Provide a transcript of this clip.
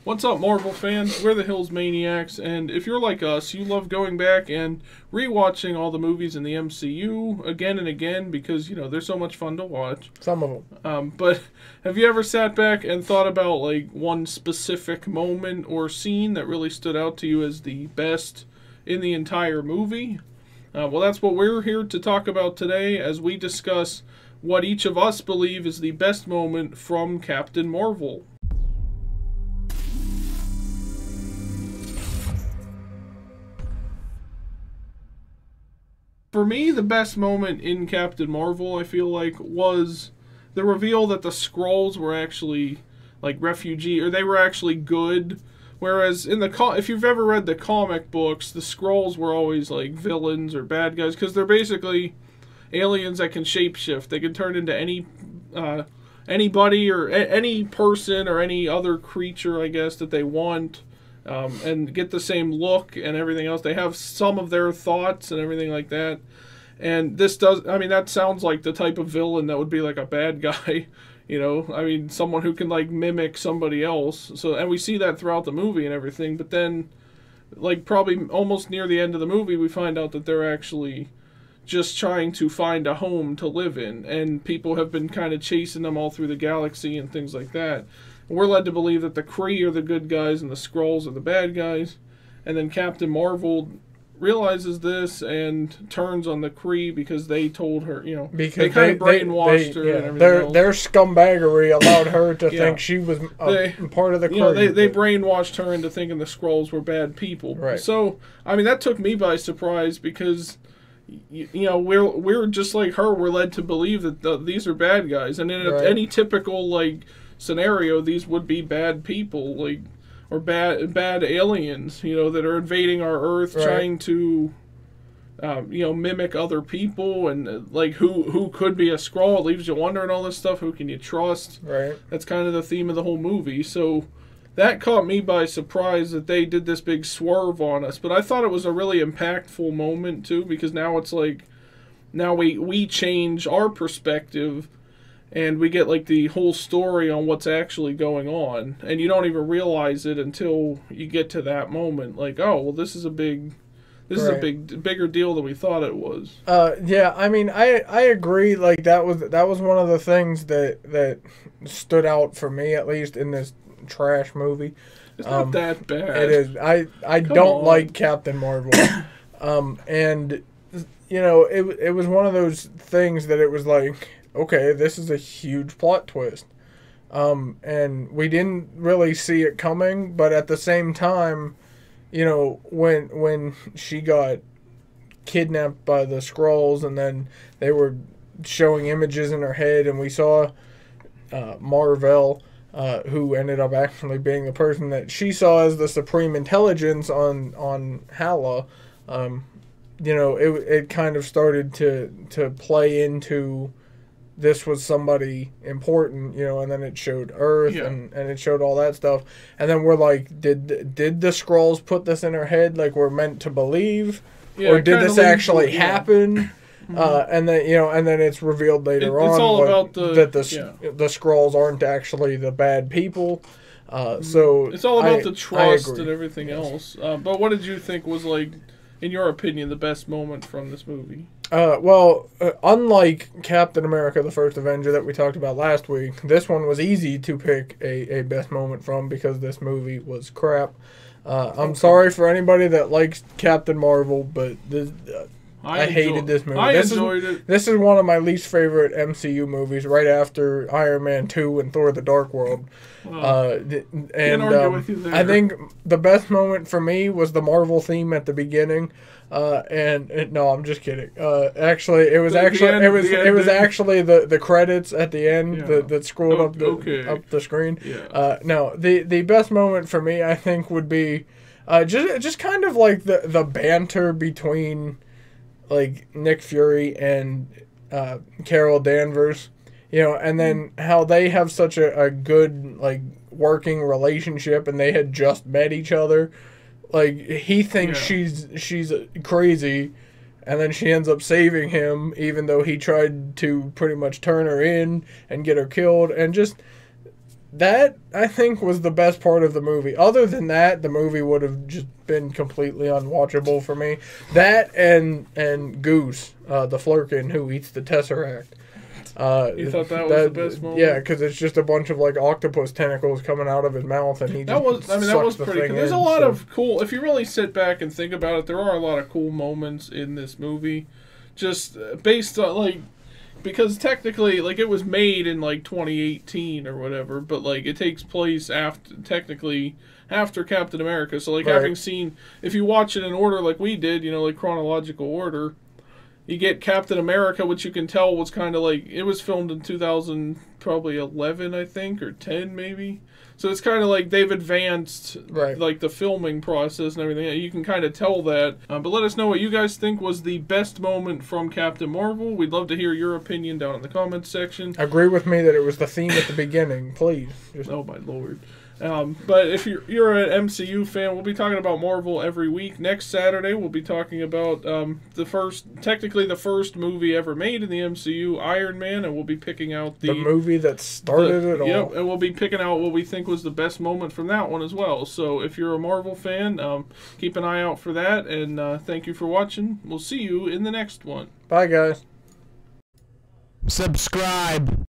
What's up, Marvel fans? We're the Hills Maniacs, and if you're like us, you love going back and rewatching all the movies in the MCU again and again because, they're so much fun to watch. Some of them. But have you ever sat back and thought about, like, one specific moment or scene that really stood out to you as the best in the entire movie? Well, that's what we're here to talk about today as we discuss what each of us believe is the best moment from Captain Marvel. For me, the best moment in Captain Marvel, I feel like, was the reveal that the Skrulls were actually, like, or they were actually good. Whereas if you've ever read the comic books, the Skrulls were always, like, villains or bad guys, because they're basically aliens that can shapeshift. They can turn into anybody or any person or any other creature, I guess, that they want. And get the same look and everything else. They have some of their thoughts and everything like that. And that sounds like the type of villain that would be like a bad guy, someone who can like mimic somebody else. And we see that throughout the movie and everything. But then, like probably almost near the end of the movie, we find out that they're actually just trying to find a home to live in. And people have been kind of chasing them all through the galaxy and things like that. We're led to believe that the Kree are the good guys and the Skrulls are the bad guys. And then Captain Marvel realizes this and turns on the Kree because they told her, because they kind of brainwashed her and everything else. Their scumbaggery allowed her to think she was part of the Kree. They brainwashed her into thinking the Skrulls were bad people. Right. So, that took me by surprise because, we're just like her. We're led to believe that these are bad guys. And in any typical, like, scenario, these would be bad people, like, or bad aliens, that are invading our Earth, trying to, mimic other people, and like who could be a Skrull. It leaves you wondering all this stuff. Who can you trust? Right. That's kind of the theme of the whole movie. So that caught me by surprise that they did this big swerve on us. But I thought it was a really impactful moment too, because now it's like, now we change our perspective. And we get, like, the whole story on what's actually going on. And you don't even realize it until you get to that moment. Like, oh, well, this is a bigger deal than we thought it was. Yeah, I agree. Like, that was one of the things that stood out for me, at least, in this trash movie. It's not that bad. It is. I don't like Captain Marvel. And, it was one of those things that it was like, okay, this is a huge plot twist. And we didn't really see it coming, but at the same time, when she got kidnapped by the Skrulls and then they were showing images in her head and we saw Mar-Vell, who ended up actually being the person that she saw as the supreme intelligence on Hala, it kind of started to play into this was somebody important, and then it showed Earth and it showed all that stuff. And then we're like, did the Skrulls put this in her head like we're meant to believe? Or did this actually happen? And then it's revealed later on that the Skrulls aren't actually the bad people. So it's all about the trust and everything else. But what did you think was, like, in your opinion, the best moment from this movie? Unlike Captain America, the First Avenger that we talked about last week, this one was easy to pick a best moment from because this movie was crap. I'm sorry for anybody that likes Captain Marvel, but I hated this movie. I enjoyed it. This is one of my least favorite MCU movies, right after Iron Man 2 and Thor: The Dark World. Can't argue with you there. I think the best moment for me was the Marvel theme at the beginning. No, I'm just kidding. Actually, it was actually the credits at the end that scrolled up the screen. Yeah. No, the best moment for me, I think, would be just kind of like the banter between, like, Nick Fury and Carol Danvers, and then how they have such a good, like, working relationship, and they had just met each other. Like, he thinks she's crazy, and then she ends up saving him, even though he tried to pretty much turn her in and get her killed. And just that I think was the best part of the movie. Other than that, the movie would have just been completely unwatchable for me. That and Goose, the Flurkin who eats the Tesseract. You thought that was the best moment? Yeah, because it's just a bunch of like octopus tentacles coming out of his mouth, and he that was pretty cool. There's a lot so. of cool. If you really sit back and think about it, there are a lot of cool moments in this movie, just based on like. Because technically, like, it was made in, like, 2018 or whatever, but, like, it takes place after Captain America. So, like, right. having seen, if you watch it in order like we did, you know, like, chronological order, you get Captain America, which you can tell was kind of, like, it was filmed in 2011, I think, or 10, maybe. So it's kind of like they've advanced, right. like, the filming process and everything. You can kind of tell that. But let us know what you guys think was the best moment from Captain Marvel. We'd love to hear your opinion down in the comments section. Agree with me that it was the theme at the beginning, please. Oh, my Lord. But if you're an MCU fan, we'll be talking about Marvel every week. Next Saturday, we'll be talking about technically the first movie ever made in the MCU, Iron Man, and we'll be picking out the movie that started it all. Yep, and we'll be picking out what we think was the best moment from that one as well. So if you're a Marvel fan, keep an eye out for that, and thank you for watching. We'll see you in the next one. Bye, guys. Subscribe.